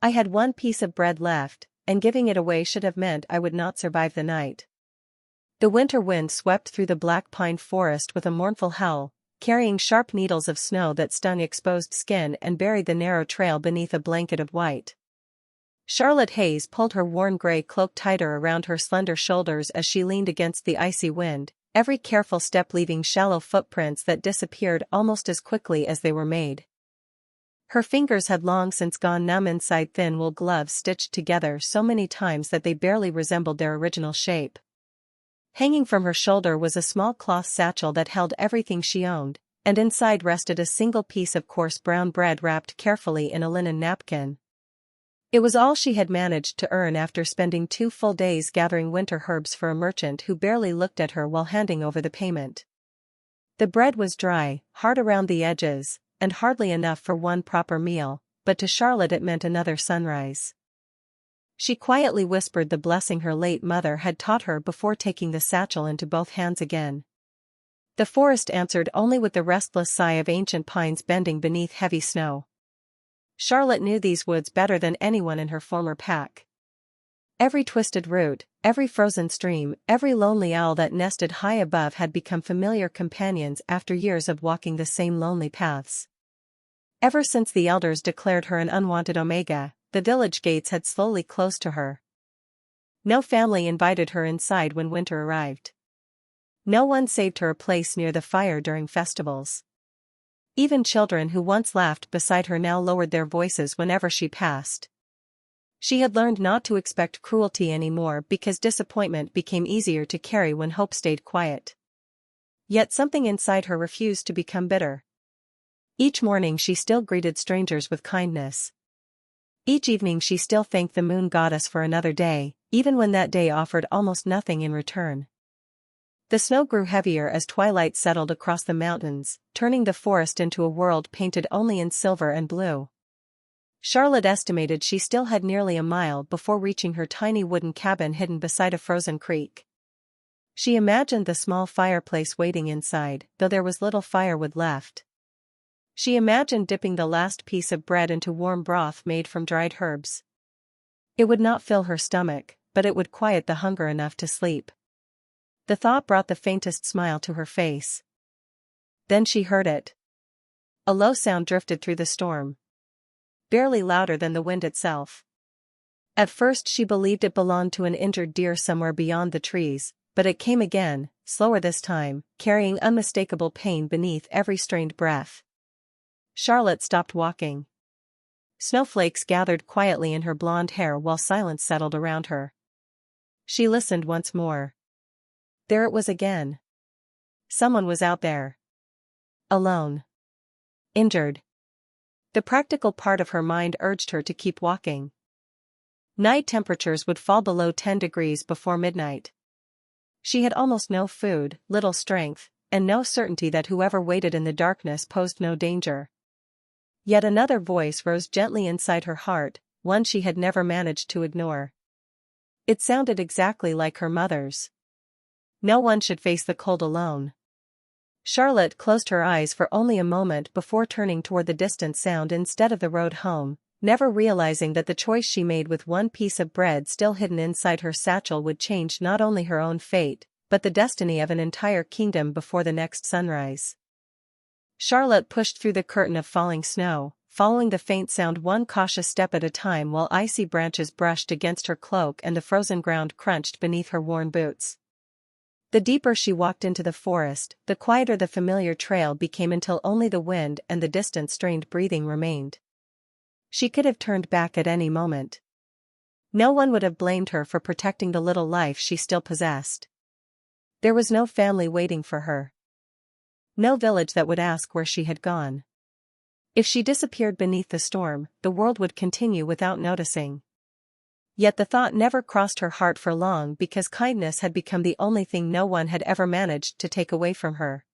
I had one piece of bread left, and giving it away should have meant I would not survive the night. The winter wind swept through the black pine forest with a mournful howl, carrying sharp needles of snow that stung exposed skin and buried the narrow trail beneath a blanket of white. Charlotte Hayes pulled her worn gray cloak tighter around her slender shoulders as she leaned against the icy wind, every careful step leaving shallow footprints that disappeared almost as quickly as they were made. Her fingers had long since gone numb inside thin wool gloves stitched together so many times that they barely resembled their original shape. Hanging from her shoulder was a small cloth satchel that held everything she owned, and inside rested a single piece of coarse brown bread wrapped carefully in a linen napkin. It was all she had managed to earn after spending 2 full days gathering winter herbs for a merchant who barely looked at her while handing over the payment. The bread was dry, hard around the edges, and hardly enough for one proper meal, but to Charlotte it meant another sunrise. She quietly whispered the blessing her late mother had taught her before taking the satchel into both hands again. The forest answered only with the restless sigh of ancient pines bending beneath heavy snow. Charlotte knew these woods better than anyone in her former pack. Every twisted root, every frozen stream, every lonely owl that nested high above had become familiar companions after years of walking the same lonely paths. Ever since the elders declared her an unwanted omega, the village gates had slowly closed to her. No family invited her inside when winter arrived. No one saved her a place near the fire during festivals. Even children who once laughed beside her now lowered their voices whenever she passed. She had learned not to expect cruelty anymore because disappointment became easier to carry when hope stayed quiet. Yet something inside her refused to become bitter. Each morning she still greeted strangers with kindness. Each evening she still thanked the moon goddess for another day, even when that day offered almost nothing in return. The snow grew heavier as twilight settled across the mountains, turning the forest into a world painted only in silver and blue. Charlotte estimated she still had nearly a mile before reaching her tiny wooden cabin hidden beside a frozen creek. She imagined the small fireplace waiting inside, though there was little firewood left. She imagined dipping the last piece of bread into warm broth made from dried herbs. It would not fill her stomach, but it would quiet the hunger enough to sleep. The thought brought the faintest smile to her face. Then she heard it. A low sound drifted through the storm. Barely louder than the wind itself. At first she believed it belonged to an injured deer somewhere beyond the trees, but it came again, slower this time, carrying unmistakable pain beneath every strained breath. Charlotte stopped walking. Snowflakes gathered quietly in her blonde hair while silence settled around her. She listened once more. There it was again. Someone was out there. Alone. Injured. The practical part of her mind urged her to keep walking. Night temperatures would fall below 10 degrees before midnight. She had almost no food, little strength, and no certainty that whoever waited in the darkness posed no danger. Yet another voice rose gently inside her heart, one she had never managed to ignore. It sounded exactly like her mother's. No one should face the cold alone. Charlotte closed her eyes for only a moment before turning toward the distant sound instead of the road home, never realizing that the choice she made with one piece of bread still hidden inside her satchel would change not only her own fate, but the destiny of an entire kingdom before the next sunrise. Charlotte pushed through the curtain of falling snow, following the faint sound one cautious step at a time while icy branches brushed against her cloak and the frozen ground crunched beneath her worn boots. The deeper she walked into the forest, the quieter the familiar trail became until only the wind and the distant strained breathing remained. She could have turned back at any moment. No one would have blamed her for protecting the little life she still possessed. There was no family waiting for her. No village that would ask where she had gone. If she disappeared beneath the storm, the world would continue without noticing. Yet the thought never crossed her heart for long because kindness had become the only thing no one had ever managed to take away from her.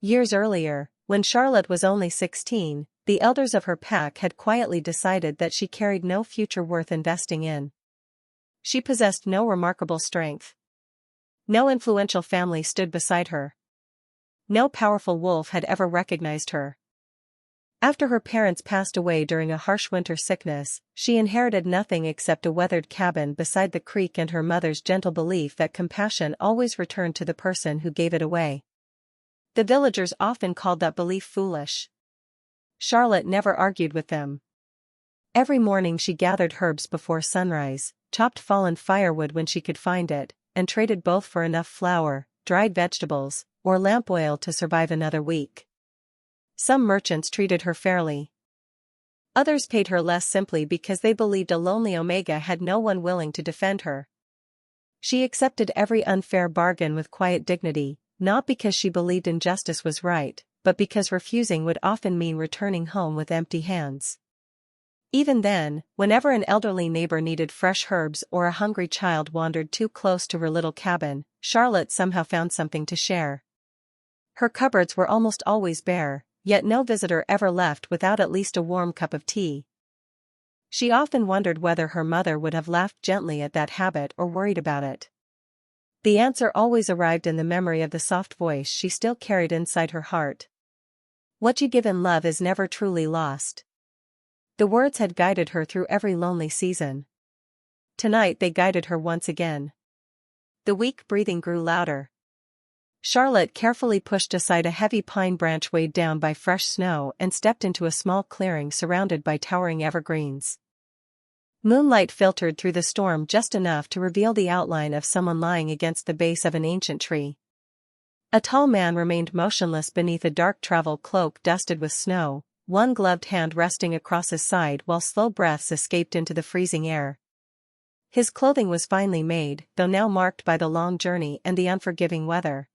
Years earlier, when Charlotte was only 16, the elders of her pack had quietly decided that she carried no future worth investing in. She possessed no remarkable strength. No influential family stood beside her. No powerful wolf had ever recognized her. After her parents passed away during a harsh winter sickness, she inherited nothing except a weathered cabin beside the creek and her mother's gentle belief that compassion always returned to the person who gave it away. The villagers often called that belief foolish. Charlotte never argued with them. Every morning she gathered herbs before sunrise, chopped fallen firewood when she could find it, and traded both for enough flour, dried vegetables, or lamp oil to survive another week. Some merchants treated her fairly. Others paid her less simply because they believed a lonely Omega had no one willing to defend her. She accepted every unfair bargain with quiet dignity, not because she believed injustice was right, but because refusing would often mean returning home with empty hands. Even then, whenever an elderly neighbor needed fresh herbs or a hungry child wandered too close to her little cabin, Charlotte somehow found something to share. Her cupboards were almost always bare, yet no visitor ever left without at least a warm cup of tea. She often wondered whether her mother would have laughed gently at that habit or worried about it. The answer always arrived in the memory of the soft voice she still carried inside her heart. "What you give in love is never truly lost." The words had guided her through every lonely season. Tonight they guided her once again. The weak breathing grew louder. Charlotte carefully pushed aside a heavy pine branch weighed down by fresh snow and stepped into a small clearing surrounded by towering evergreens. Moonlight filtered through the storm just enough to reveal the outline of someone lying against the base of an ancient tree. A tall man remained motionless beneath a dark travel cloak dusted with snow, one gloved hand resting across his side while slow breaths escaped into the freezing air. His clothing was finely made, though now marked by the long journey and the unforgiving weather.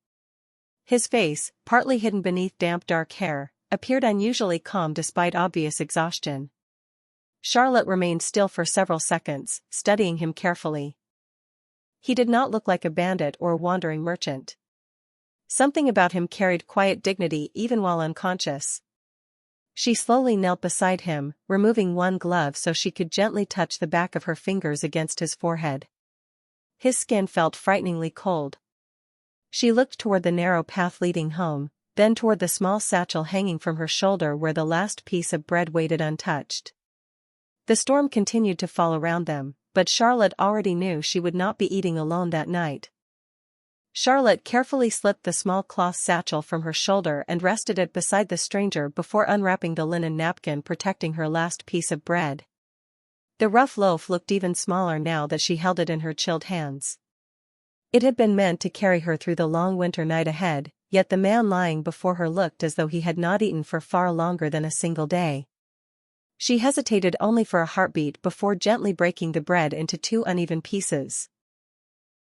His face, partly hidden beneath damp dark hair, appeared unusually calm despite obvious exhaustion. Charlotte remained still for several seconds, studying him carefully. He did not look like a bandit or a wandering merchant. Something about him carried quiet dignity even while unconscious. She slowly knelt beside him, removing one glove so she could gently touch the back of her fingers against his forehead. His skin felt frighteningly cold. She looked toward the narrow path leading home, then toward the small satchel hanging from her shoulder where the last piece of bread waited untouched. The storm continued to fall around them, but Charlotte already knew she would not be eating alone that night. Charlotte carefully slipped the small cloth satchel from her shoulder and rested it beside the stranger before unwrapping the linen napkin protecting her last piece of bread. The rough loaf looked even smaller now that she held it in her chilled hands. It had been meant to carry her through the long winter night ahead, yet the man lying before her looked as though he had not eaten for far longer than a single day. She hesitated only for a heartbeat before gently breaking the bread into 2 uneven pieces.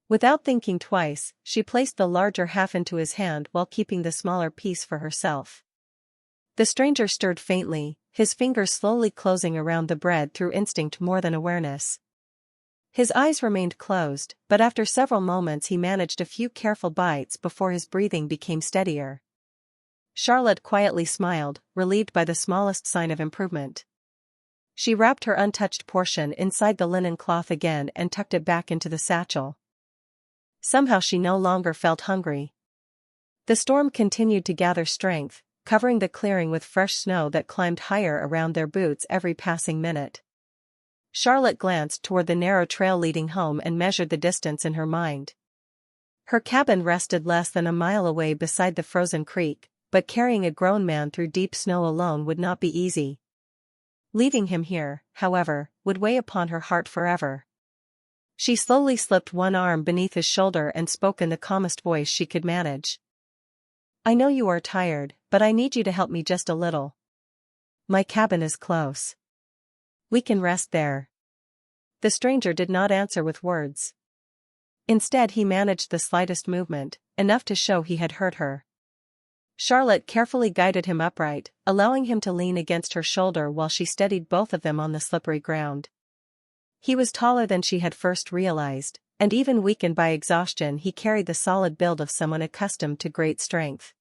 Without thinking twice, she placed the larger half into his hand while keeping the smaller piece for herself. The stranger stirred faintly, his fingers slowly closing around the bread through instinct more than awareness. His eyes remained closed, but after several moments he managed a few careful bites before his breathing became steadier. Charlotte quietly smiled, relieved by the smallest sign of improvement. She wrapped her untouched portion inside the linen cloth again and tucked it back into the satchel. Somehow she no longer felt hungry. The storm continued to gather strength, covering the clearing with fresh snow that climbed higher around their boots every passing minute. Charlotte glanced toward the narrow trail leading home and measured the distance in her mind. Her cabin rested less than a mile away beside the frozen creek, but carrying a grown man through deep snow alone would not be easy. Leaving him here, however, would weigh upon her heart forever. She slowly slipped one arm beneath his shoulder and spoke in the calmest voice she could manage. "I know you are tired, but I need you to help me just a little. My cabin is close. We can rest there." The stranger did not answer with words. Instead he managed the slightest movement, enough to show he had hurt her. Charlotte carefully guided him upright, allowing him to lean against her shoulder while she steadied both of them on the slippery ground. He was taller than she had first realized, and even weakened by exhaustion he carried the solid build of someone accustomed to great strength.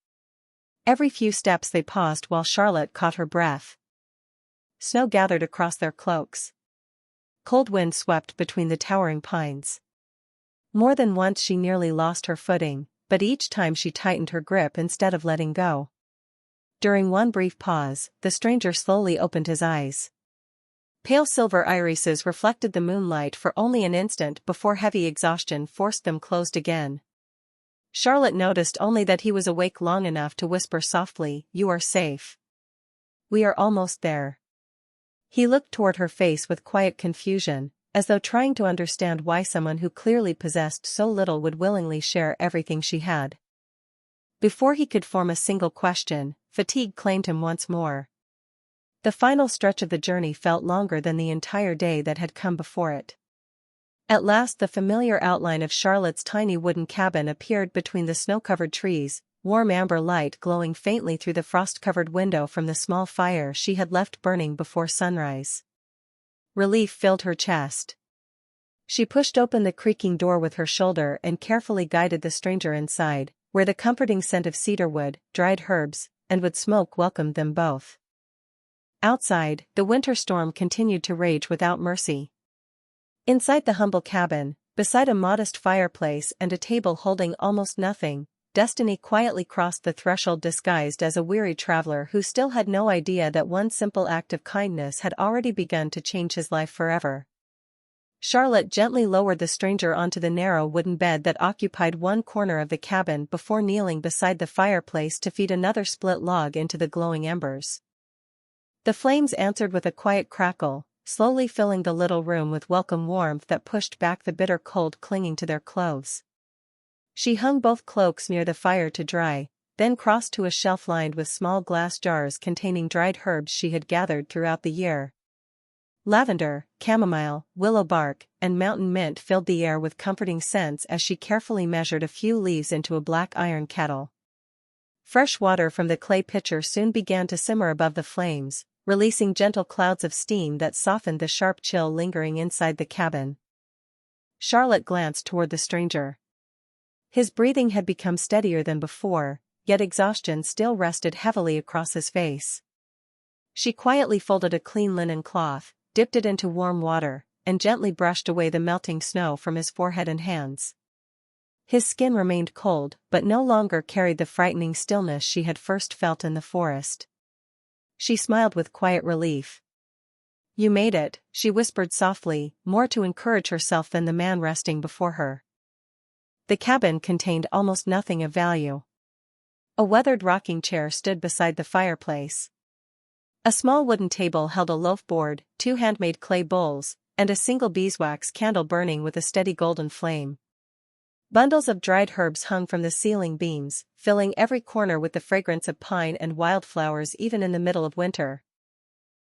Every few steps they paused while Charlotte caught her breath. Snow gathered across their cloaks. Cold wind swept between the towering pines. More than once she nearly lost her footing, but each time she tightened her grip instead of letting go. During one brief pause, the stranger slowly opened his eyes. Pale silver irises reflected the moonlight for only an instant before heavy exhaustion forced them closed again. Charlotte noticed only that he was awake long enough to whisper softly, "You are safe. We are almost there." He looked toward her face with quiet confusion, as though trying to understand why someone who clearly possessed so little would willingly share everything she had. Before he could form a single question, fatigue claimed him once more. The final stretch of the journey felt longer than the entire day that had come before it. At last the familiar outline of Charlotte's tiny wooden cabin appeared between the snow-covered trees, warm amber light glowing faintly through the frost-covered window from the small fire she had left burning before sunrise. Relief filled her chest. She pushed open the creaking door with her shoulder and carefully guided the stranger inside, where the comforting scent of cedarwood, dried herbs, and wood smoke welcomed them both. Outside, the winter storm continued to rage without mercy. Inside the humble cabin, beside a modest fireplace and a table holding almost nothing, Destiny quietly crossed the threshold disguised as a weary traveler who still had no idea that one simple act of kindness had already begun to change his life forever. Charlotte gently lowered the stranger onto the narrow wooden bed that occupied one corner of the cabin before kneeling beside the fireplace to feed another split log into the glowing embers. The flames answered with a quiet crackle, slowly filling the little room with welcome warmth that pushed back the bitter cold clinging to their clothes. She hung both cloaks near the fire to dry, then crossed to a shelf lined with small glass jars containing dried herbs she had gathered throughout the year. Lavender, chamomile, willow bark, and mountain mint filled the air with comforting scents as she carefully measured a few leaves into a black iron kettle. Fresh water from the clay pitcher soon began to simmer above the flames, releasing gentle clouds of steam that softened the sharp chill lingering inside the cabin. Charlotte glanced toward the stranger. His breathing had become steadier than before, yet exhaustion still rested heavily across his face. She quietly folded a clean linen cloth, dipped it into warm water, and gently brushed away the melting snow from his forehead and hands. His skin remained cold, but no longer carried the frightening stillness she had first felt in the forest. She smiled with quiet relief. "You made it," she whispered softly, more to encourage herself than the man resting before her. The cabin contained almost nothing of value. A weathered rocking chair stood beside the fireplace. A small wooden table held a loaf board, 2 handmade clay bowls, and a single beeswax candle burning with a steady golden flame. Bundles of dried herbs hung from the ceiling beams, filling every corner with the fragrance of pine and wildflowers even in the middle of winter.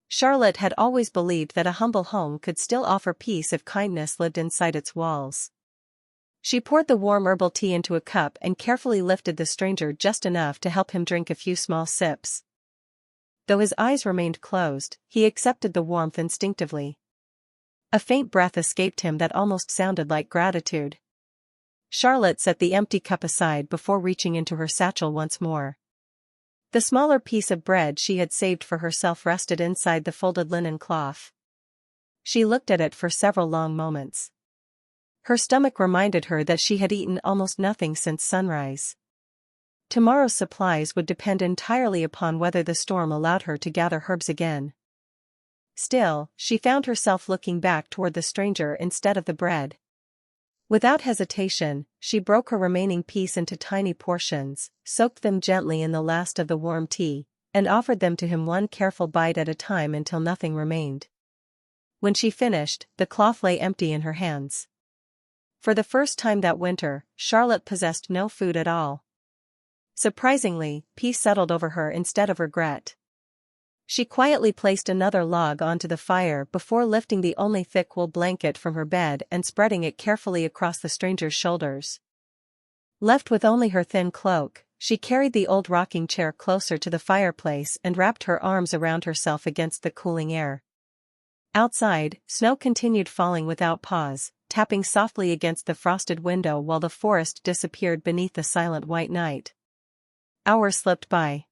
Charlotte had always believed that a humble home could still offer peace if kindness lived inside its walls. She poured the warm herbal tea into a cup and carefully lifted the stranger just enough to help him drink a few small sips. Though his eyes remained closed, he accepted the warmth instinctively. A faint breath escaped him that almost sounded like gratitude. Charlotte set the empty cup aside before reaching into her satchel once more. The smaller piece of bread she had saved for herself rested inside the folded linen cloth. She looked at it for several long moments. Her stomach reminded her that she had eaten almost nothing since sunrise. Tomorrow's supplies would depend entirely upon whether the storm allowed her to gather herbs again. Still, she found herself looking back toward the stranger instead of the bread. Without hesitation, she broke her remaining piece into tiny portions, soaked them gently in the last of the warm tea, and offered them to him one careful bite at a time until nothing remained. When she finished, the cloth lay empty in her hands. For the first time that winter, Charlotte possessed no food at all. Surprisingly, peace settled over her instead of regret. She quietly placed another log onto the fire before lifting the only thick wool blanket from her bed and spreading it carefully across the stranger's shoulders. Left with only her thin cloak, she carried the old rocking chair closer to the fireplace and wrapped her arms around herself against the cooling air. Outside, snow continued falling without pause, tapping softly against the frosted window while the forest disappeared beneath the silent white night. Hours slipped by.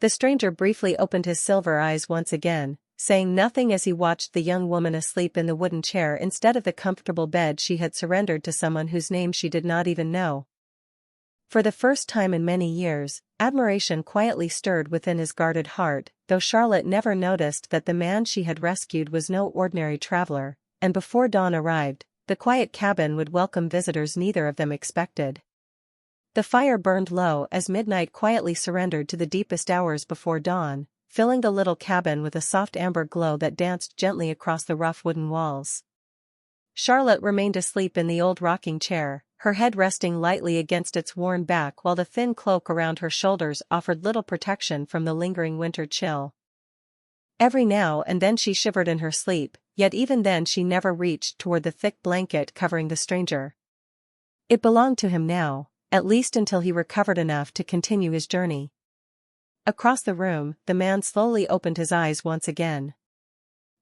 The stranger briefly opened his silver eyes once again, saying nothing as he watched the young woman asleep in the wooden chair instead of the comfortable bed she had surrendered to someone whose name she did not even know. For the first time in many years, admiration quietly stirred within his guarded heart, though Charlotte never noticed that the man she had rescued was no ordinary traveler, and before dawn arrived, the quiet cabin would welcome visitors neither of them expected. The fire burned low as midnight quietly surrendered to the deepest hours before dawn, filling the little cabin with a soft amber glow that danced gently across the rough wooden walls. Charlotte remained asleep in the old rocking chair, her head resting lightly against its worn back while the thin cloak around her shoulders offered little protection from the lingering winter chill. Every now and then she shivered in her sleep, yet even then she never reached toward the thick blanket covering the stranger. It belonged to him now, at least until he recovered enough to continue his journey. Across the room, the man slowly opened his eyes once again.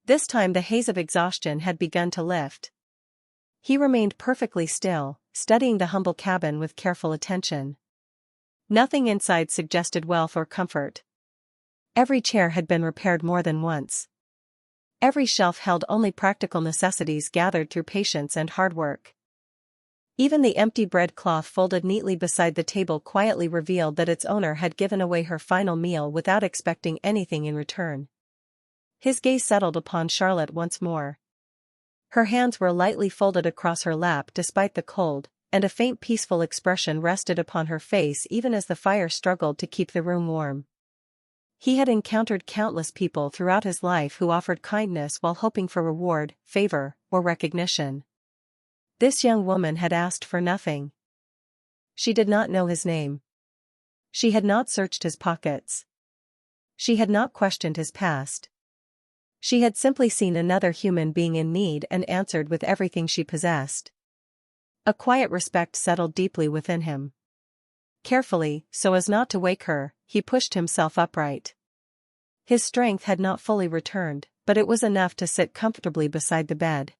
This time the haze of exhaustion had begun to lift. He remained perfectly still, studying the humble cabin with careful attention. Nothing inside suggested wealth or comfort. Every chair had been repaired more than once. Every shelf held only practical necessities gathered through patience and hard work. Even the empty bread cloth folded neatly beside the table quietly revealed that its owner had given away her final meal without expecting anything in return. His gaze settled upon Charlotte once more. Her hands were lightly folded across her lap despite the cold, and a faint peaceful expression rested upon her face even as the fire struggled to keep the room warm. He had encountered countless people throughout his life who offered kindness while hoping for reward, favor, or recognition. This young woman had asked for nothing. She did not know his name. She had not searched his pockets. She had not questioned his past. She had simply seen another human being in need and answered with everything she possessed. A quiet respect settled deeply within him. Carefully, so as not to wake her, he pushed himself upright. His strength had not fully returned, but it was enough to sit comfortably beside the bed.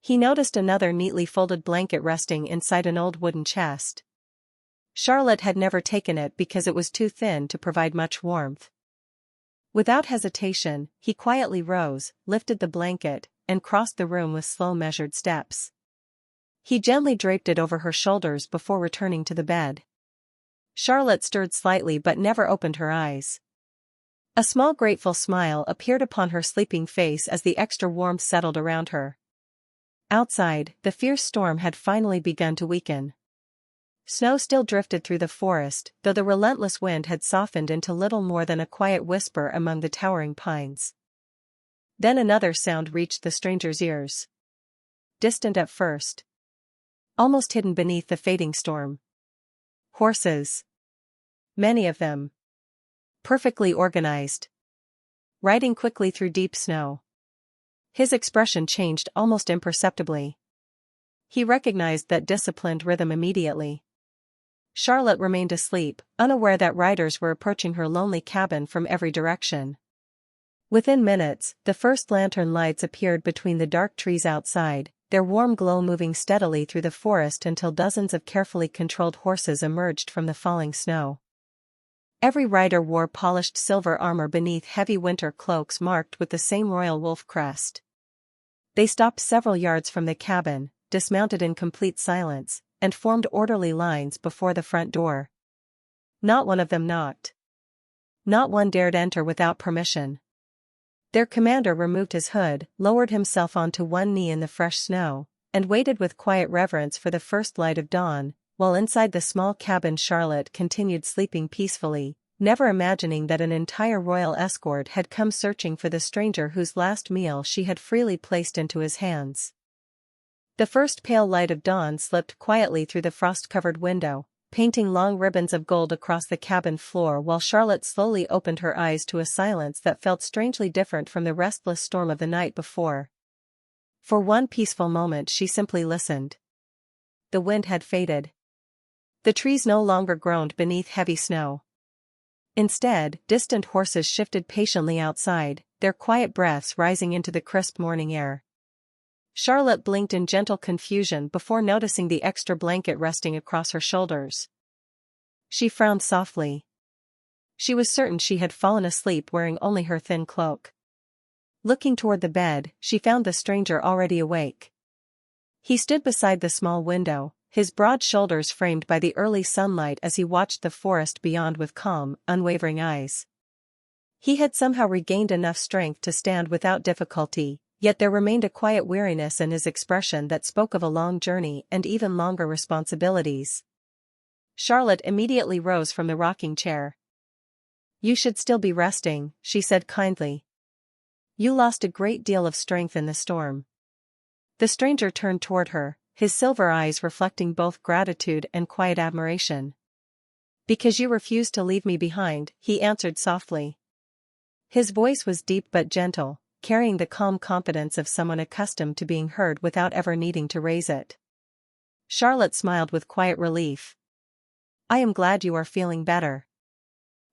He noticed another neatly folded blanket resting inside an old wooden chest. Charlotte had never taken it because it was too thin to provide much warmth. Without hesitation, he quietly rose, lifted the blanket, and crossed the room with slow measured steps. He gently draped it over her shoulders before returning to the bed. Charlotte stirred slightly but never opened her eyes. A small grateful smile appeared upon her sleeping face as the extra warmth settled around her. Outside, the fierce storm had finally begun to weaken. Snow still drifted through the forest, though the relentless wind had softened into little more than a quiet whisper among the towering pines. Then another sound reached the stranger's ears. Distant at first. Almost hidden beneath the fading storm. Horses. Many of them. Perfectly organized. Riding quickly through deep snow. His expression changed almost imperceptibly. He recognized that disciplined rhythm immediately. Charlotte remained asleep, unaware that riders were approaching her lonely cabin from every direction. Within minutes, the first lantern lights appeared between the dark trees outside, their warm glow moving steadily through the forest until dozens of carefully controlled horses emerged from the falling snow. Every rider wore polished silver armor beneath heavy winter cloaks marked with the same royal wolf crest. They stopped several yards from the cabin, dismounted in complete silence, and formed orderly lines before the front door. Not one of them knocked. Not one dared enter without permission. Their commander removed his hood, lowered himself onto one knee in the fresh snow, and waited with quiet reverence for the first light of dawn, while inside the small cabin Charlotte continued sleeping peacefully, never imagining that an entire royal escort had come searching for the stranger whose last meal she had freely placed into his hands. The first pale light of dawn slipped quietly through the frost-covered window, painting long ribbons of gold across the cabin floor while Charlotte slowly opened her eyes to a silence that felt strangely different from the restless storm of the night before. For one peaceful moment she simply listened. The wind had faded. The trees no longer groaned beneath heavy snow. Instead, distant horses shifted patiently outside, their quiet breaths rising into the crisp morning air. Charlotte blinked in gentle confusion before noticing the extra blanket resting across her shoulders. She frowned softly. She was certain she had fallen asleep wearing only her thin cloak. Looking toward the bed, she found the stranger already awake. He stood beside the small window, his broad shoulders framed by the early sunlight as he watched the forest beyond with calm, unwavering eyes. He had somehow regained enough strength to stand without difficulty, yet there remained a quiet weariness in his expression that spoke of a long journey and even longer responsibilities. Charlotte immediately rose from the rocking chair. "You should still be resting," she said kindly. "You lost a great deal of strength in the storm." The stranger turned toward her, his silver eyes reflecting both gratitude and quiet admiration. "Because you refused to leave me behind," he answered softly. His voice was deep but gentle, carrying the calm confidence of someone accustomed to being heard without ever needing to raise it. Charlotte smiled with quiet relief. "I am glad you are feeling better."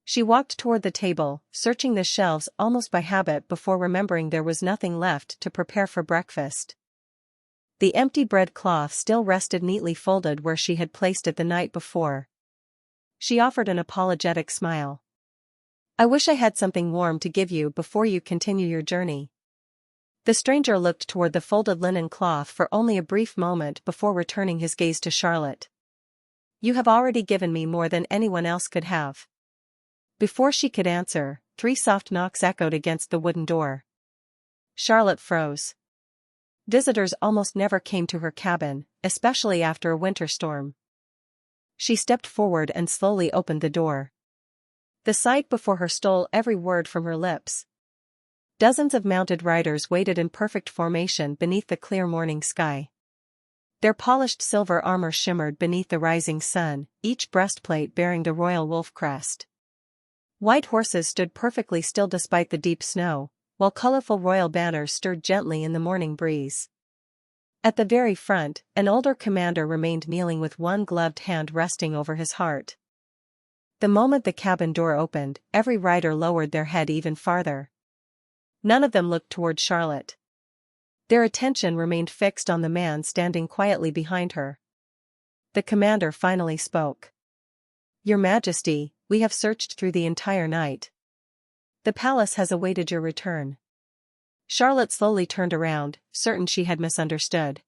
She walked toward the table, searching the shelves almost by habit before remembering there was nothing left to prepare for breakfast. The empty bread cloth still rested neatly folded where she had placed it the night before. She offered an apologetic smile. "I wish I had something warm to give you before you continue your journey." The stranger looked toward the folded linen cloth for only a brief moment before returning his gaze to Charlotte. "You have already given me more than anyone else could have." Before she could answer, 3 soft knocks echoed against the wooden door. Charlotte froze. Visitors almost never came to her cabin, especially after a winter storm. She stepped forward and slowly opened the door. The sight before her stole every word from her lips. Dozens of mounted riders waited in perfect formation beneath the clear morning sky. Their polished silver armor shimmered beneath the rising sun, each breastplate bearing the royal wolf crest. White horses stood perfectly still despite the deep snow, while colorful royal banners stirred gently in the morning breeze. At the very front, an older commander remained kneeling with one gloved hand resting over his heart. The moment the cabin door opened, every rider lowered their head even farther. None of them looked toward Charlotte. Their attention remained fixed on the man standing quietly behind her. The commander finally spoke. "Your Majesty, we have searched through the entire night. The palace has awaited your return." Charlotte slowly turned around, certain she had misunderstood.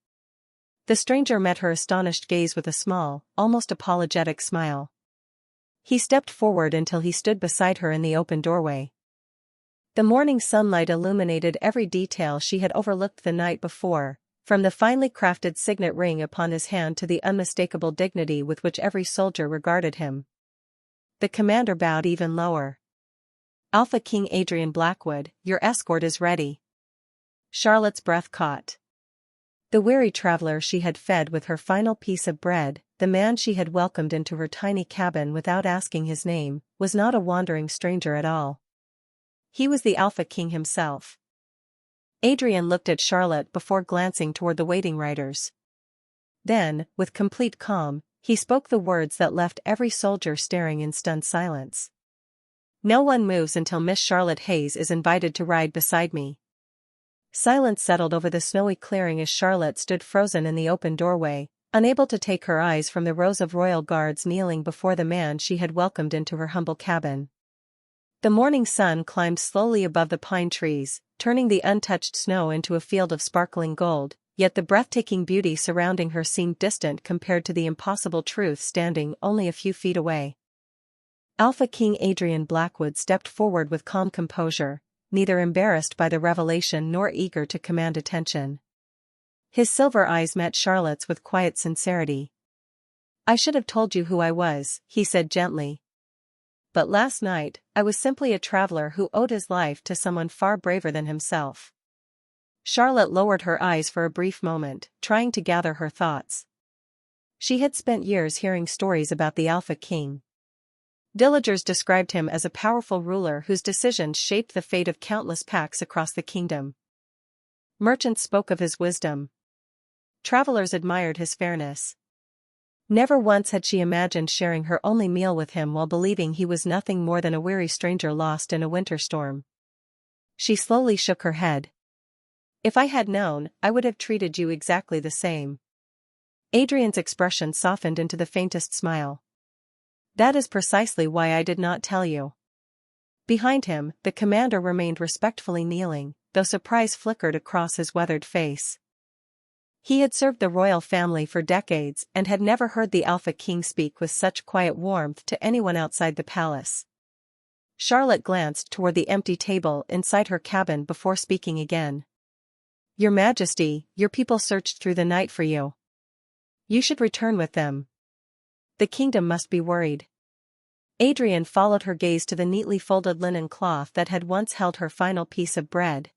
The stranger met her astonished gaze with a small, almost apologetic smile. He stepped forward until he stood beside her in the open doorway. The morning sunlight illuminated every detail she had overlooked the night before, from the finely crafted signet ring upon his hand to the unmistakable dignity with which every soldier regarded him. The commander bowed even lower. "Alpha King Adrian Blackwood, your escort is ready." Charlotte's breath caught. The weary traveler she had fed with her final piece of bread, the man she had welcomed into her tiny cabin without asking his name, was not a wandering stranger at all. He was the Alpha King himself. Adrian looked at Charlotte before glancing toward the waiting riders. Then, with complete calm, he spoke the words that left every soldier staring in stunned silence. "No one moves until Miss Charlotte Hayes is invited to ride beside me." Silence settled over the snowy clearing as Charlotte stood frozen in the open doorway, unable to take her eyes from the rows of royal guards kneeling before the man she had welcomed into her humble cabin. The morning sun climbed slowly above the pine trees, turning the untouched snow into a field of sparkling gold, yet the breathtaking beauty surrounding her seemed distant compared to the impossible truth standing only a few feet away. Alpha King Adrian Blackwood stepped forward with calm composure, neither embarrassed by the revelation nor eager to command attention. His silver eyes met Charlotte's with quiet sincerity. "I should have told you who I was," he said gently. "But last night, I was simply a traveler who owed his life to someone far braver than himself." Charlotte lowered her eyes for a brief moment, trying to gather her thoughts. She had spent years hearing stories about the Alpha King. Villagers described him as a powerful ruler whose decisions shaped the fate of countless packs across the kingdom. Merchants spoke of his wisdom. Travelers admired his fairness. Never once had she imagined sharing her only meal with him while believing he was nothing more than a weary stranger lost in a winter storm. She slowly shook her head. "If I had known, I would have treated you exactly the same." Adrian's expression softened into the faintest smile. "That is precisely why I did not tell you." Behind him, the commander remained respectfully kneeling, though surprise flickered across his weathered face. He had served the royal family for decades and had never heard the Alpha King speak with such quiet warmth to anyone outside the palace. Charlotte glanced toward the empty table inside her cabin before speaking again. "Your Majesty, your people searched through the night for you. You should return with them. The kingdom must be worried." Adrian followed her gaze to the neatly folded linen cloth that had once held her final piece of bread.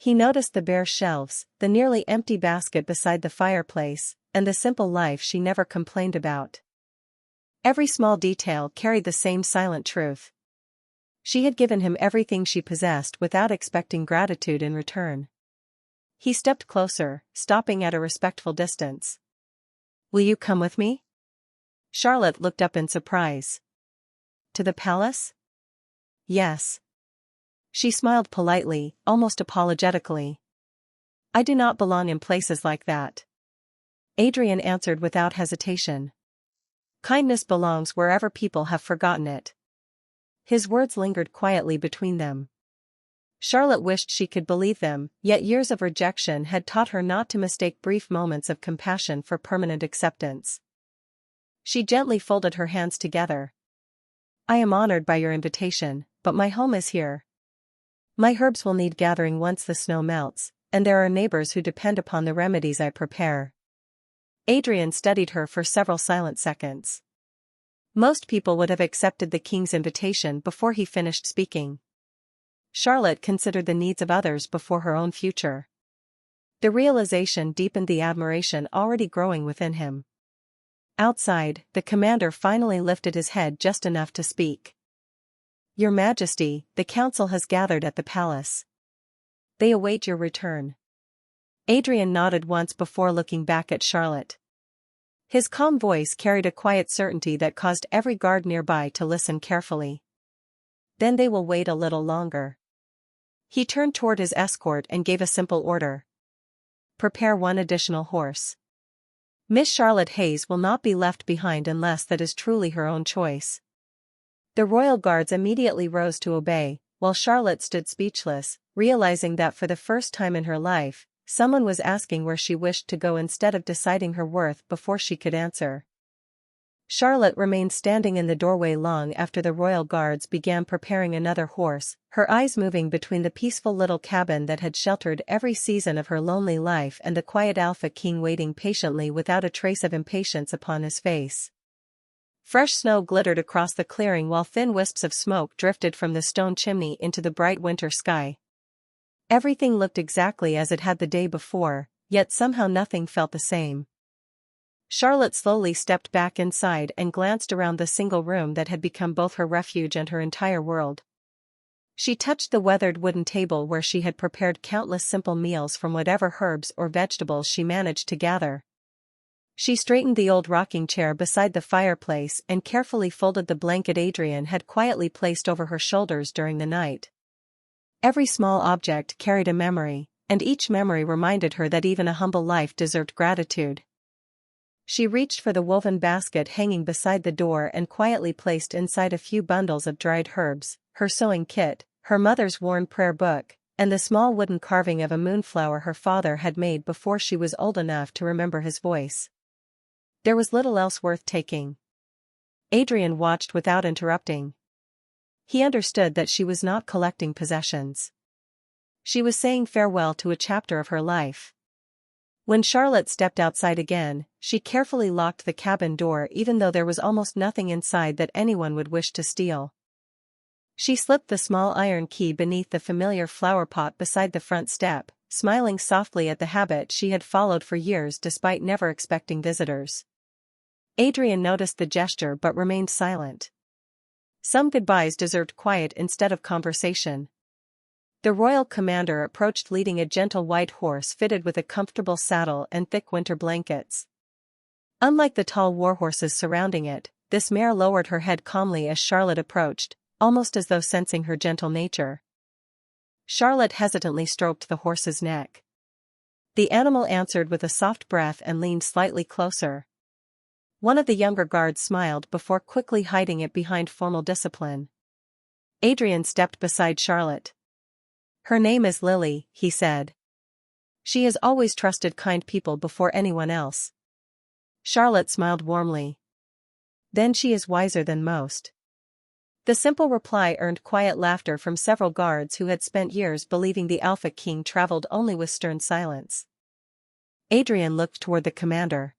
He noticed the bare shelves, the nearly empty basket beside the fireplace, and the simple life she never complained about. Every small detail carried the same silent truth. She had given him everything she possessed without expecting gratitude in return. He stepped closer, stopping at a respectful distance. "Will you come with me?" Charlotte looked up in surprise. "To the palace?" "Yes." She smiled politely, almost apologetically. "I do not belong in places like that." Adrian answered without hesitation. "Kindness belongs wherever people have forgotten it." His words lingered quietly between them. Charlotte wished she could believe them, yet years of rejection had taught her not to mistake brief moments of compassion for permanent acceptance. She gently folded her hands together. "I am honored by your invitation, but my home is here. My herbs will need gathering once the snow melts, and there are neighbors who depend upon the remedies I prepare." Adrian studied her for several silent seconds. Most people would have accepted the king's invitation before he finished speaking. Charlotte considered the needs of others before her own future. The realization deepened the admiration already growing within him. Outside, the commander finally lifted his head just enough to speak. "Your Majesty, the council has gathered at the palace. They await your return." Adrian nodded once before looking back at Charlotte. His calm voice carried a quiet certainty that caused every guard nearby to listen carefully. "Then they will wait a little longer." He turned toward his escort and gave a simple order. "Prepare one additional horse. Miss Charlotte Hayes will not be left behind unless that is truly her own choice." The royal guards immediately rose to obey, while Charlotte stood speechless, realizing that for the first time in her life, someone was asking where she wished to go instead of deciding her worth before she could answer. Charlotte remained standing in the doorway long after the royal guards began preparing another horse, her eyes moving between the peaceful little cabin that had sheltered every season of her lonely life and the quiet Alpha King waiting patiently without a trace of impatience upon his face. Fresh snow glittered across the clearing while thin wisps of smoke drifted from the stone chimney into the bright winter sky. Everything looked exactly as it had the day before, yet somehow nothing felt the same. Charlotte slowly stepped back inside and glanced around the single room that had become both her refuge and her entire world. She touched the weathered wooden table where she had prepared countless simple meals from whatever herbs or vegetables she managed to gather. She straightened the old rocking chair beside the fireplace and carefully folded the blanket Adrian had quietly placed over her shoulders during the night. Every small object carried a memory, and each memory reminded her that even a humble life deserved gratitude. She reached for the woven basket hanging beside the door and quietly placed inside a few bundles of dried herbs, her sewing kit, her mother's worn prayer book, and the small wooden carving of a moonflower her father had made before she was old enough to remember his voice. There was little else worth taking. Adrian watched without interrupting. He understood that she was not collecting possessions. She was saying farewell to a chapter of her life. When Charlotte stepped outside again, she carefully locked the cabin door even though there was almost nothing inside that anyone would wish to steal. She slipped the small iron key beneath the familiar flower pot beside the front step, smiling softly at the habit she had followed for years despite never expecting visitors. Adrian noticed the gesture but remained silent. Some goodbyes deserved quiet instead of conversation. The royal commander approached leading a gentle white horse fitted with a comfortable saddle and thick winter blankets. Unlike the tall war horses surrounding it, this mare lowered her head calmly as Charlotte approached, almost as though sensing her gentle nature. Charlotte hesitantly stroked the horse's neck. The animal answered with a soft breath and leaned slightly closer. One of the younger guards smiled before quickly hiding it behind formal discipline. Adrian stepped beside Charlotte. "Her name is Lily," he said. She has always trusted kind people before anyone else. Charlotte smiled warmly. Then she is wiser than most. The simple reply earned quiet laughter from several guards who had spent years believing the Alpha King traveled only with stern silence. Adrian looked toward the commander.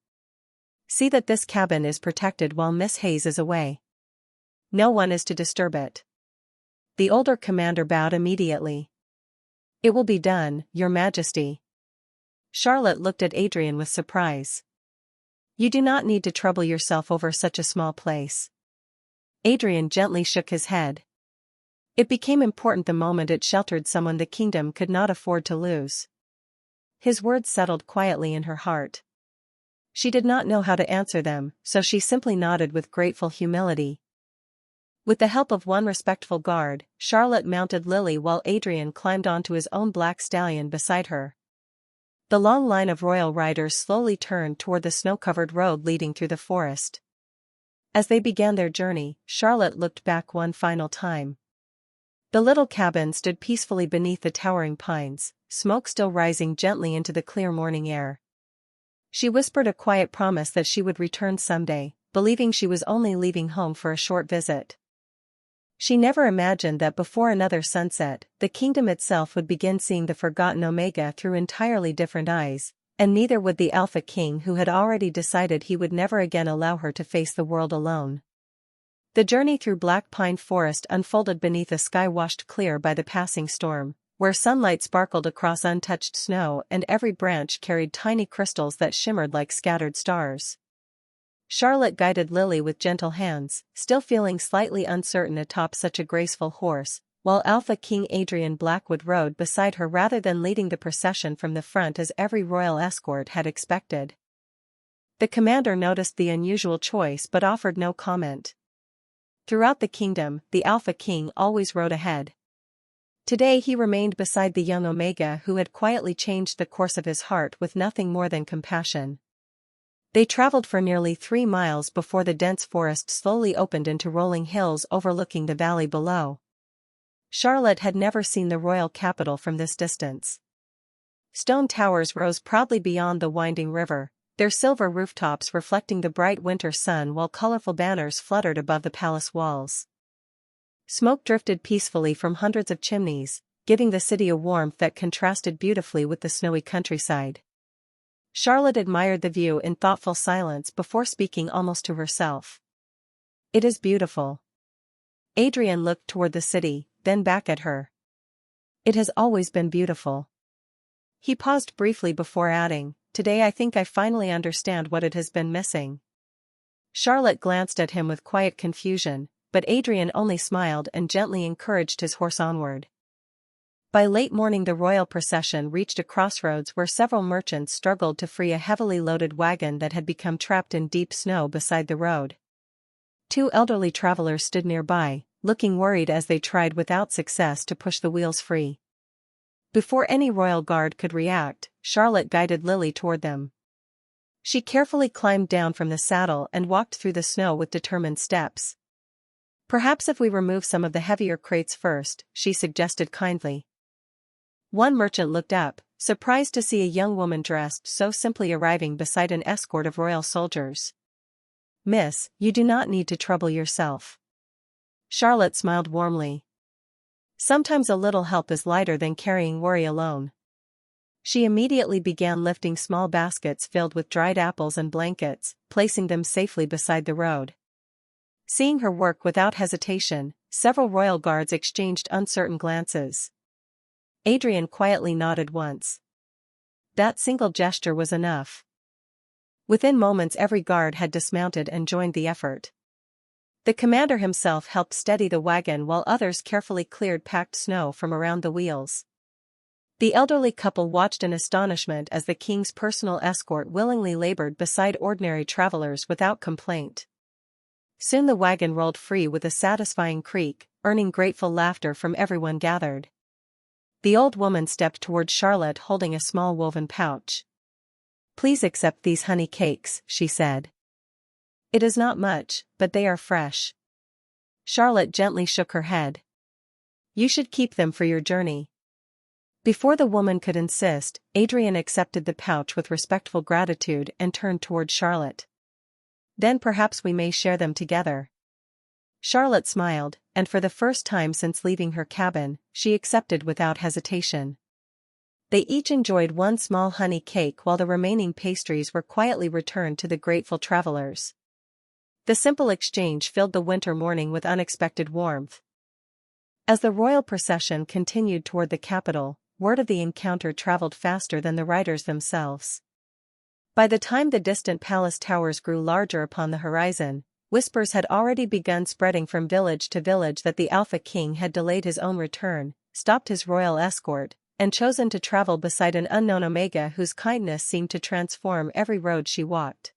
See that this cabin is protected while Miss Hayes is away. No one is to disturb it. The older commander bowed immediately. It will be done, Your Majesty. Charlotte looked at Adrian with surprise. You do not need to trouble yourself over such a small place. Adrian gently shook his head. It became important the moment it sheltered someone the kingdom could not afford to lose. His words settled quietly in her heart. She did not know how to answer them, so she simply nodded with grateful humility. With the help of one respectful guard, Charlotte mounted Lily while Adrian climbed onto his own black stallion beside her. The long line of royal riders slowly turned toward the snow-covered road leading through the forest. As they began their journey, Charlotte looked back one final time. The little cabin stood peacefully beneath the towering pines, smoke still rising gently into the clear morning air. She whispered a quiet promise that she would return someday, believing she was only leaving home for a short visit. She never imagined that before another sunset, the kingdom itself would begin seeing the forgotten Omega through entirely different eyes, and neither would the Alpha King who had already decided he would never again allow her to face the world alone. The journey through Black Pine Forest unfolded beneath a sky washed clear by the passing storm, where sunlight sparkled across untouched snow and every branch carried tiny crystals that shimmered like scattered stars. Charlotte guided Lily with gentle hands, still feeling slightly uncertain atop such a graceful horse, while Alpha King Adrian Blackwood rode beside her rather than leading the procession from the front as every royal escort had expected. The commander noticed the unusual choice but offered no comment. Throughout the kingdom, the Alpha King always rode ahead. Today he remained beside the young Omega who had quietly changed the course of his heart with nothing more than compassion. They traveled for nearly 3 miles before the dense forest slowly opened into rolling hills overlooking the valley below. Charlotte had never seen the royal capital from this distance. Stone towers rose proudly beyond the winding river, their silver rooftops reflecting the bright winter sun while colorful banners fluttered above the palace walls. Smoke drifted peacefully from hundreds of chimneys, giving the city a warmth that contrasted beautifully with the snowy countryside. Charlotte admired the view in thoughtful silence before speaking almost to herself. It is beautiful. Adrian looked toward the city, then back at her. It has always been beautiful. He paused briefly before adding, Today I think I finally understand what it has been missing. Charlotte glanced at him with quiet confusion, but Adrian only smiled and gently encouraged his horse onward. By late morning the royal procession reached a crossroads where several merchants struggled to free a heavily loaded wagon that had become trapped in deep snow beside the road. 2 elderly travelers stood nearby, looking worried as they tried without success to push the wheels free. Before any royal guard could react, Charlotte guided Lily toward them. She carefully climbed down from the saddle and walked through the snow with determined steps. Perhaps if we remove some of the heavier crates first, she suggested kindly. One merchant looked up, surprised to see a young woman dressed so simply arriving beside an escort of royal soldiers. Miss, you do not need to trouble yourself. Charlotte smiled warmly. Sometimes a little help is lighter than carrying worry alone. She immediately began lifting small baskets filled with dried apples and blankets, placing them safely beside the road. Seeing her work without hesitation, several royal guards exchanged uncertain glances. Adrian quietly nodded once. That single gesture was enough. Within moments every guard had dismounted and joined the effort. The commander himself helped steady the wagon while others carefully cleared packed snow from around the wheels. The elderly couple watched in astonishment as the king's personal escort willingly labored beside ordinary travelers without complaint. Soon the wagon rolled free with a satisfying creak, earning grateful laughter from everyone gathered. The old woman stepped toward Charlotte holding a small woven pouch. Please accept these honey cakes, she said. It is not much, but they are fresh. Charlotte gently shook her head. You should keep them for your journey. Before the woman could insist, Adrian accepted the pouch with respectful gratitude and turned toward Charlotte. "Then perhaps we may share them together." Charlotte smiled, and for the first time since leaving her cabin, she accepted without hesitation. They each enjoyed one small honey cake while the remaining pastries were quietly returned to the grateful travelers. The simple exchange filled the winter morning with unexpected warmth. As the royal procession continued toward the capital, word of the encounter traveled faster than the riders themselves. By the time the distant palace towers grew larger upon the horizon, whispers had already begun spreading from village to village that the Alpha King had delayed his own return, stopped his royal escort, and chosen to travel beside an unknown Omega whose kindness seemed to transform every road she walked.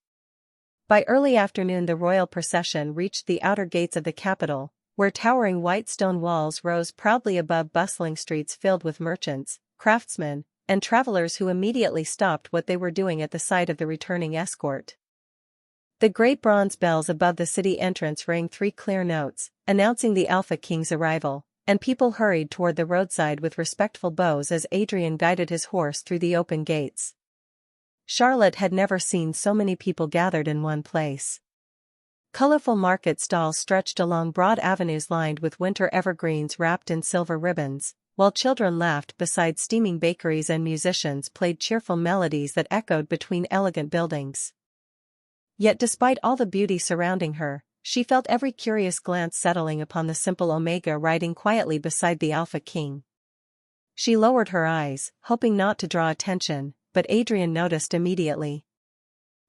By early afternoon the royal procession reached the outer gates of the capital, where towering white stone walls rose proudly above bustling streets filled with merchants, craftsmen, and travelers who immediately stopped what they were doing at the sight of the returning escort. The great bronze bells above the city entrance rang 3 clear notes, announcing the Alpha King's arrival, and people hurried toward the roadside with respectful bows as Adrian guided his horse through the open gates. Charlotte had never seen so many people gathered in one place. Colorful market stalls stretched along broad avenues lined with winter evergreens wrapped in silver ribbons, while children laughed beside steaming bakeries and musicians played cheerful melodies that echoed between elegant buildings. Yet despite all the beauty surrounding her, she felt every curious glance settling upon the simple Omega riding quietly beside the Alpha King. She lowered her eyes, hoping not to draw attention, but Adrian noticed immediately.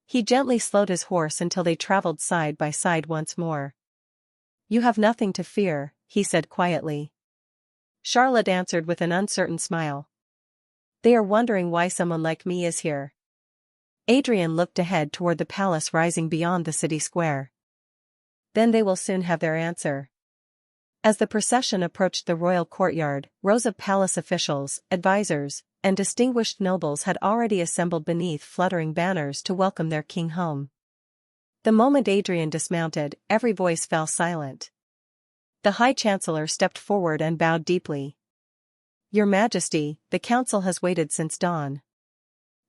He gently slowed his horse until they traveled side by side once more. "You have nothing to fear," he said quietly. Charlotte answered with an uncertain smile. "They are wondering why someone like me is here." Adrian looked ahead toward the palace rising beyond the city square. "Then they will soon have their answer." As the procession approached the royal courtyard, rows of palace officials, advisors, and distinguished nobles had already assembled beneath fluttering banners to welcome their king home. The moment Adrian dismounted, every voice fell silent. The High Chancellor stepped forward and bowed deeply. "Your Majesty, the council has waited since dawn.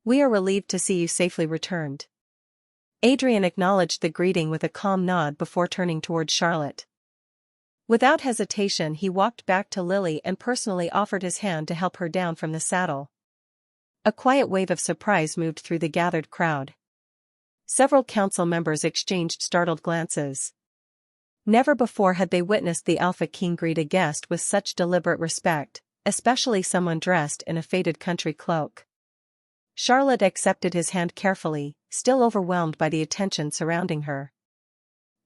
We are relieved to see you safely returned." Adrian acknowledged the greeting with a calm nod before turning toward Charlotte. Without hesitation he walked back to Lily and personally offered his hand to help her down from the saddle. A quiet wave of surprise moved through the gathered crowd. Several council members exchanged startled glances. Never before had they witnessed the Alpha King greet a guest with such deliberate respect, especially someone dressed in a faded country cloak. Charlotte accepted his hand carefully, still overwhelmed by the attention surrounding her.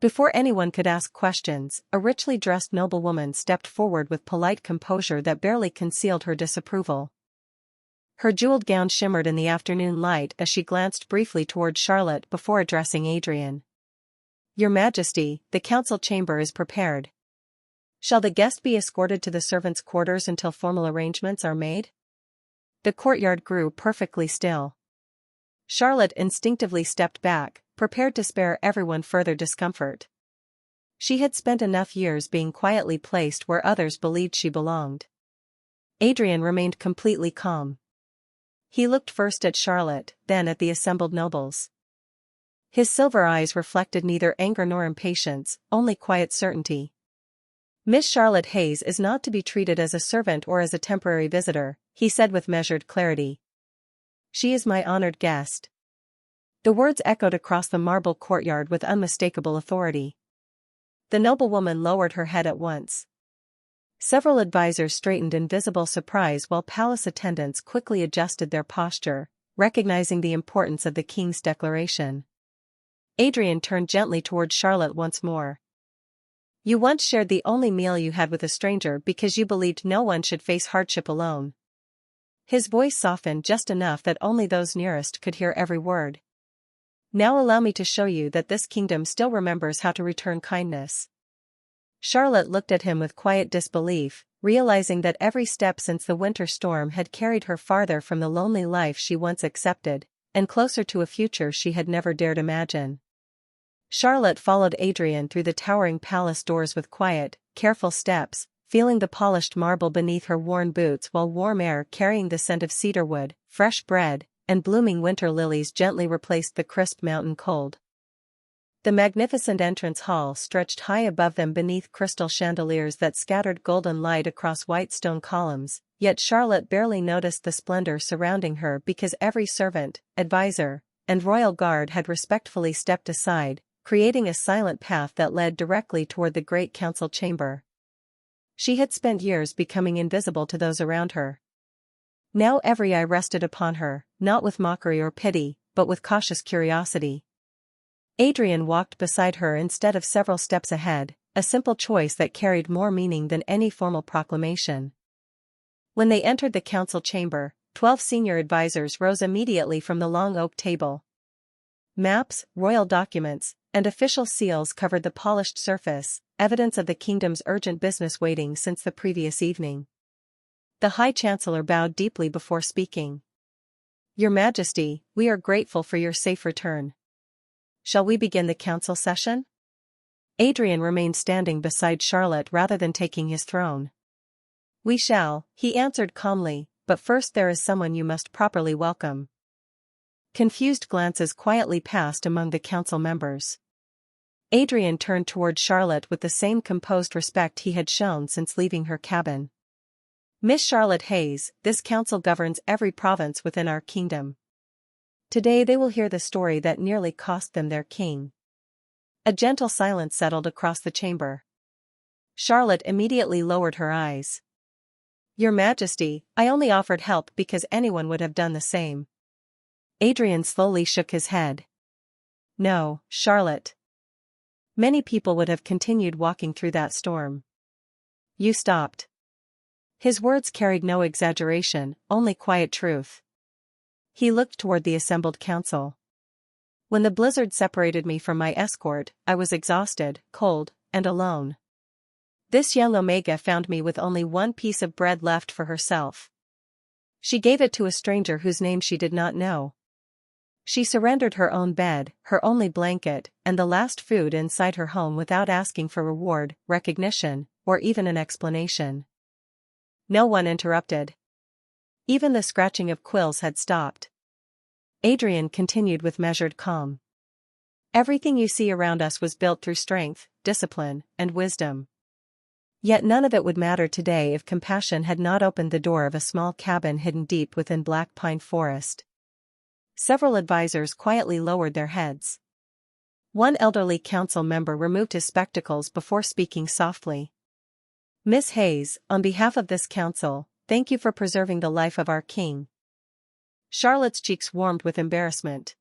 Before anyone could ask questions, a richly dressed noblewoman stepped forward with polite composure that barely concealed her disapproval. Her jeweled gown shimmered in the afternoon light as she glanced briefly toward Charlotte before addressing Adrian. "Your Majesty, the council chamber is prepared. Shall the guest be escorted to the servants' quarters until formal arrangements are made?" The courtyard grew perfectly still. Charlotte instinctively stepped back, prepared to spare everyone further discomfort. She had spent enough years being quietly placed where others believed she belonged. Adrian remained completely calm. He looked first at Charlotte, then at the assembled nobles. His silver eyes reflected neither anger nor impatience, only quiet certainty. "Miss Charlotte Hayes is not to be treated as a servant or as a temporary visitor," he said with measured clarity. "She is my honored guest." The words echoed across the marble courtyard with unmistakable authority. The noblewoman lowered her head at once. Several advisors straightened in visible surprise while palace attendants quickly adjusted their posture, recognizing the importance of the king's declaration. Adrian turned gently toward Charlotte once more. "You once shared the only meal you had with a stranger because you believed no one should face hardship alone." His voice softened just enough that only those nearest could hear every word. "Now allow me to show you that this kingdom still remembers how to return kindness." Charlotte looked at him with quiet disbelief, realizing that every step since the winter storm had carried her farther from the lonely life she once accepted, and closer to a future she had never dared imagine. Charlotte followed Adrian through the towering palace doors with quiet, careful steps, feeling the polished marble beneath her worn boots while warm air carrying the scent of cedarwood, fresh bread, and blooming winter lilies gently replaced the crisp mountain cold. The magnificent entrance hall stretched high above them beneath crystal chandeliers that scattered golden light across white stone columns, yet Charlotte barely noticed the splendor surrounding her because every servant, advisor, and royal guard had respectfully stepped aside, creating a silent path that led directly toward the great council chamber. She had spent years becoming invisible to those around her. Now every eye rested upon her, not with mockery or pity, but with cautious curiosity. Adrian walked beside her instead of several steps ahead, a simple choice that carried more meaning than any formal proclamation. When they entered the council chamber, 12 senior advisors rose immediately from the long oak table. Maps, royal documents, and official seals covered the polished surface, evidence of the kingdom's urgent business waiting since the previous evening. The High Chancellor bowed deeply before speaking. "Your Majesty, we are grateful for your safe return. Shall we begin the council session?" Adrian remained standing beside Charlotte rather than taking his throne. "We shall," he answered calmly, "but first there is someone you must properly welcome." Confused glances quietly passed among the council members. Adrian turned toward Charlotte with the same composed respect he had shown since leaving her cabin. "Miss Charlotte Hayes, this council governs every province within our kingdom. Today they will hear the story that nearly cost them their king." A gentle silence settled across the chamber. Charlotte immediately lowered her eyes. "Your Majesty, I only offered help because anyone would have done the same." Adrian slowly shook his head. "No, Charlotte. Many people would have continued walking through that storm. You stopped." His words carried no exaggeration, only quiet truth. He looked toward the assembled council. "When the blizzard separated me from my escort, I was exhausted, cold, and alone. This young Omega found me with only one piece of bread left for herself. She gave it to a stranger whose name she did not know. She surrendered her own bed, her only blanket, and the last food inside her home without asking for reward, recognition, or even an explanation." No one interrupted. Even the scratching of quills had stopped. Adrian continued with measured calm. "Everything you see around us was built through strength, discipline, and wisdom. Yet none of it would matter today if compassion had not opened the door of a small cabin hidden deep within black pine forest." Several advisors quietly lowered their heads. One elderly council member removed his spectacles before speaking softly. "Miss Hayes, on behalf of this council, thank you for preserving the life of our king." Charlotte's cheeks warmed with embarrassment.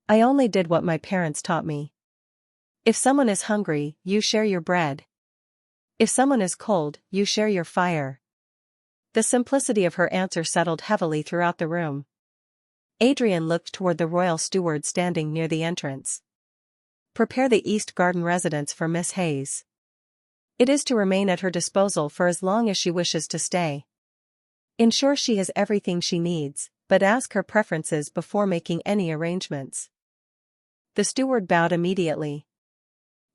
"I only did what my parents taught me. If someone is hungry, you share your bread. If someone is cold, you share your fire." The simplicity of her answer settled heavily throughout the room. Adrian looked toward the royal steward standing near the entrance. "Prepare the East Garden residence for Miss Hayes. It is to remain at her disposal for as long as she wishes to stay. Ensure she has everything she needs, but ask her preferences before making any arrangements." The steward bowed immediately.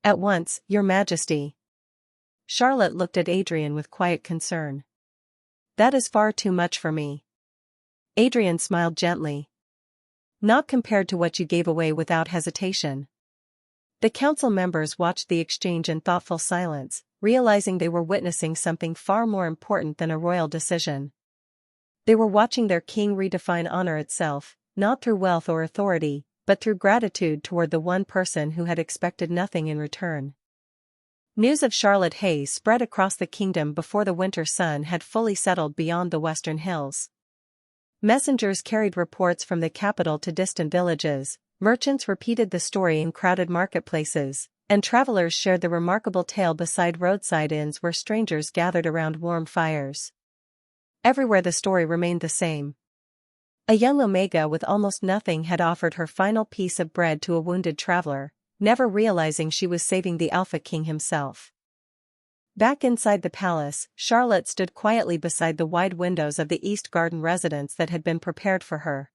"At once, Your Majesty." Charlotte looked at Adrian with quiet concern. "That is far too much for me." Adrian smiled gently. "Not compared to what you gave away without hesitation." The council members watched the exchange in thoughtful silence, realizing they were witnessing something far more important than a royal decision. They were watching their king redefine honor itself, not through wealth or authority, but through gratitude toward the one person who had expected nothing in return. News of Charlotte Hayes spread across the kingdom before the winter sun had fully settled beyond the western hills. Messengers carried reports from the capital to distant villages, merchants repeated the story in crowded marketplaces, and travelers shared the remarkable tale beside roadside inns where strangers gathered around warm fires. Everywhere the story remained the same. A young Omega with almost nothing had offered her final piece of bread to a wounded traveler, never realizing she was saving the Alpha King himself. Back inside the palace, Charlotte stood quietly beside the wide windows of the East Garden residence that had been prepared for her.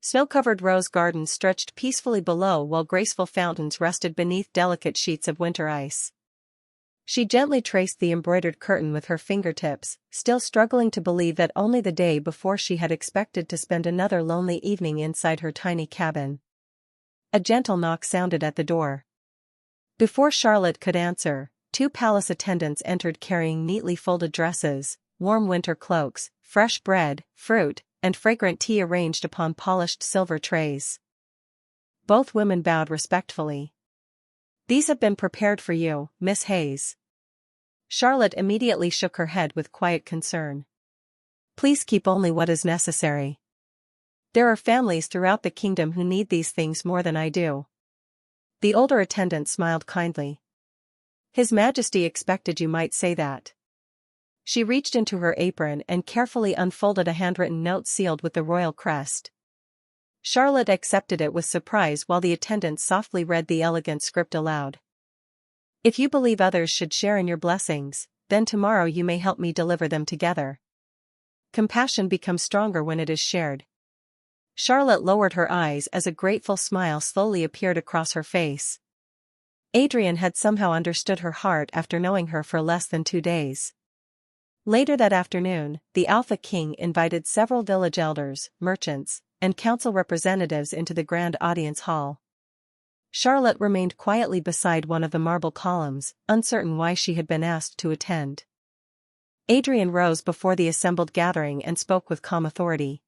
Snow-covered rose gardens stretched peacefully below while graceful fountains rested beneath delicate sheets of winter ice. She gently traced the embroidered curtain with her fingertips, still struggling to believe that only the day before she had expected to spend another lonely evening inside her tiny cabin. A gentle knock sounded at the door. Before Charlotte could answer, two palace attendants entered carrying neatly folded dresses, warm winter cloaks, fresh bread, fruit, and fragrant tea arranged upon polished silver trays. Both women bowed respectfully. "These have been prepared for you, Miss Hayes." Charlotte immediately shook her head with quiet concern. "Please keep only what is necessary. There are families throughout the kingdom who need these things more than I do." The older attendant smiled kindly. "His Majesty expected you might say that." She reached into her apron and carefully unfolded a handwritten note sealed with the royal crest. Charlotte accepted it with surprise while the attendant softly read the elegant script aloud. "If you believe others should share in your blessings, then tomorrow you may help me deliver them together. Compassion becomes stronger when it is shared." Charlotte lowered her eyes as a grateful smile slowly appeared across her face. Adrian had somehow understood her heart after knowing her for less than 2 days. Later that afternoon, the Alpha King invited several village elders, merchants, and council representatives into the grand audience hall. Charlotte remained quietly beside one of the marble columns, uncertain why she had been asked to attend. Adrian rose before the assembled gathering and spoke with calm authority.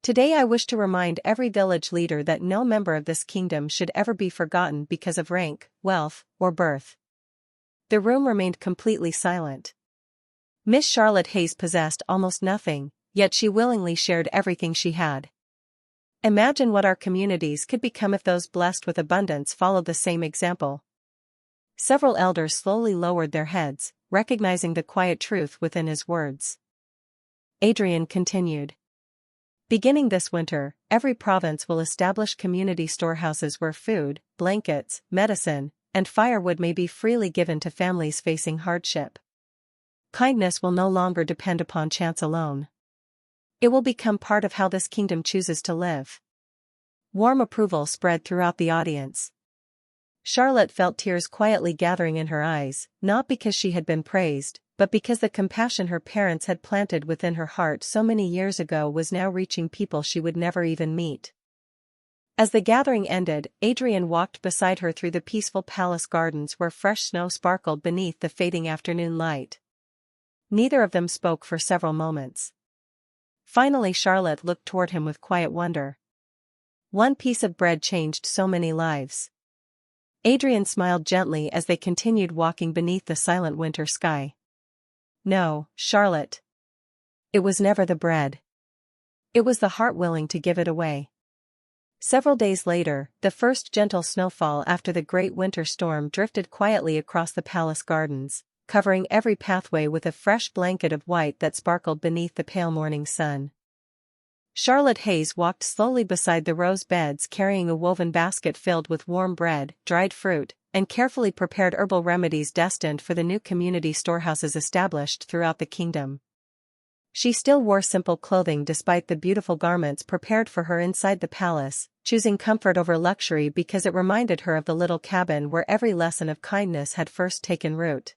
"Today I wish to remind every village leader that no member of this kingdom should ever be forgotten because of rank, wealth, or birth." The room remained completely silent. Miss Charlotte Hayes possessed almost nothing, yet she willingly shared everything she had. Imagine what our communities could become if those blessed with abundance followed the same example. Several elders slowly lowered their heads, recognizing the quiet truth within his words. Adrian continued. "Beginning this winter, every province will establish community storehouses where food, blankets, medicine, and firewood may be freely given to families facing hardship. Kindness will no longer depend upon chance alone. It will become part of how this kingdom chooses to live." Warm approval spread throughout the audience. Charlotte felt tears quietly gathering in her eyes, not because she had been praised, but because the compassion her parents had planted within her heart so many years ago was now reaching people she would never even meet. As the gathering ended, Adrian walked beside her through the peaceful palace gardens where fresh snow sparkled beneath the fading afternoon light. Neither of them spoke for several moments. Finally Charlotte looked toward him with quiet wonder. One piece of bread changed so many lives. Adrian smiled gently as they continued walking beneath the silent winter sky. "No, Charlotte. It was never the bread. It was the heart willing to give it away." Several days later, the first gentle snowfall after the great winter storm drifted quietly across the palace gardens, covering every pathway with a fresh blanket of white that sparkled beneath the pale morning sun. Charlotte Hayes walked slowly beside the rose beds carrying a woven basket filled with warm bread, dried fruit, and carefully prepared herbal remedies destined for the new community storehouses established throughout the kingdom. She still wore simple clothing despite the beautiful garments prepared for her inside the palace, choosing comfort over luxury because it reminded her of the little cabin where every lesson of kindness had first taken root.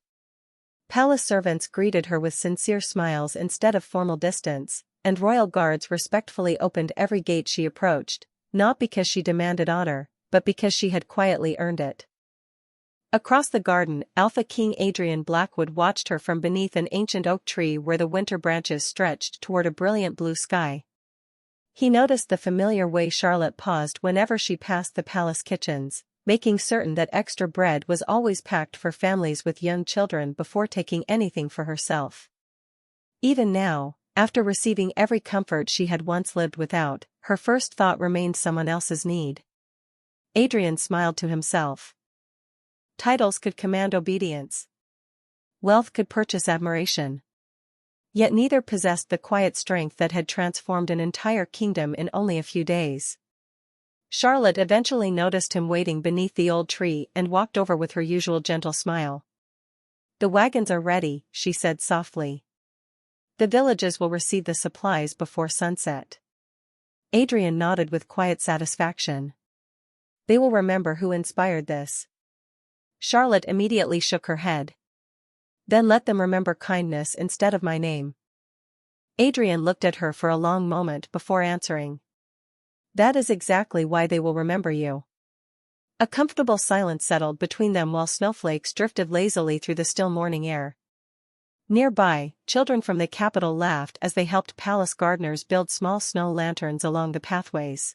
Palace servants greeted her with sincere smiles instead of formal distance, and royal guards respectfully opened every gate she approached, not because she demanded honor, but because she had quietly earned it. Across the garden, Alpha King Adrian Blackwood watched her from beneath an ancient oak tree where the winter branches stretched toward a brilliant blue sky. He noticed the familiar way Charlotte paused whenever she passed the palace kitchens, making certain that extra bread was always packed for families with young children before taking anything for herself. Even now, after receiving every comfort she had once lived without, her first thought remained someone else's need. Adrian smiled to himself. Titles could command obedience. Wealth could purchase admiration. Yet neither possessed the quiet strength that had transformed an entire kingdom in only a few days. Charlotte eventually noticed him waiting beneath the old tree and walked over with her usual gentle smile. "The wagons are ready," she said softly. "The villages will receive the supplies before sunset." Adrian nodded with quiet satisfaction. "They will remember who inspired this." Charlotte immediately shook her head. Then let them remember kindness instead of my name. Adrian looked at her for a long moment before answering. That is exactly why they will remember you. A comfortable silence settled between them while snowflakes drifted lazily through the still morning air. Nearby, children from the capital laughed as they helped palace gardeners build small snow lanterns along the pathways.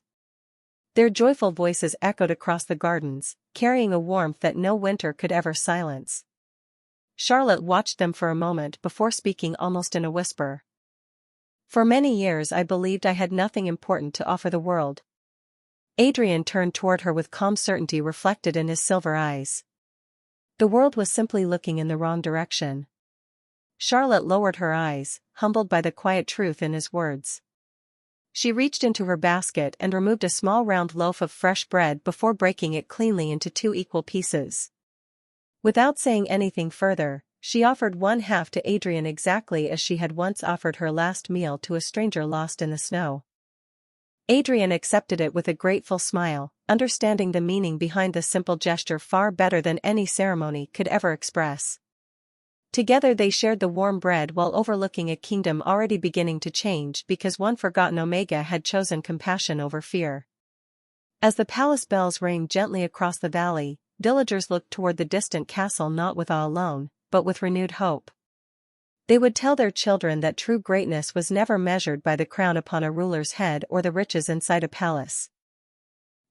Their joyful voices echoed across the gardens, carrying a warmth that no winter could ever silence. Charlotte watched them for a moment before speaking almost in a whisper. For many years I believed I had nothing important to offer the world. Adrian turned toward her with calm certainty reflected in his silver eyes. The world was simply looking in the wrong direction. Charlotte lowered her eyes, humbled by the quiet truth in his words. She reached into her basket and removed a small round loaf of fresh bread before breaking it cleanly into 2 equal pieces. Without saying anything further, she offered one half to Adrian exactly as she had once offered her last meal to a stranger lost in the snow. Adrian accepted it with a grateful smile, understanding the meaning behind the simple gesture far better than any ceremony could ever express. Together they shared the warm bread while overlooking a kingdom already beginning to change because one forgotten Omega had chosen compassion over fear. As the palace bells rang gently across the valley, villagers looked toward the distant castle not with awe alone, but with renewed hope. They would tell their children that true greatness was never measured by the crown upon a ruler's head or the riches inside a palace.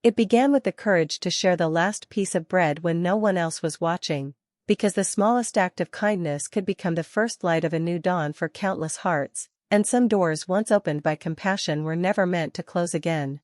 It began with the courage to share the last piece of bread when no one else was watching, because the smallest act of kindness could become the first light of a new dawn for countless hearts, and some doors once opened by compassion were never meant to close again.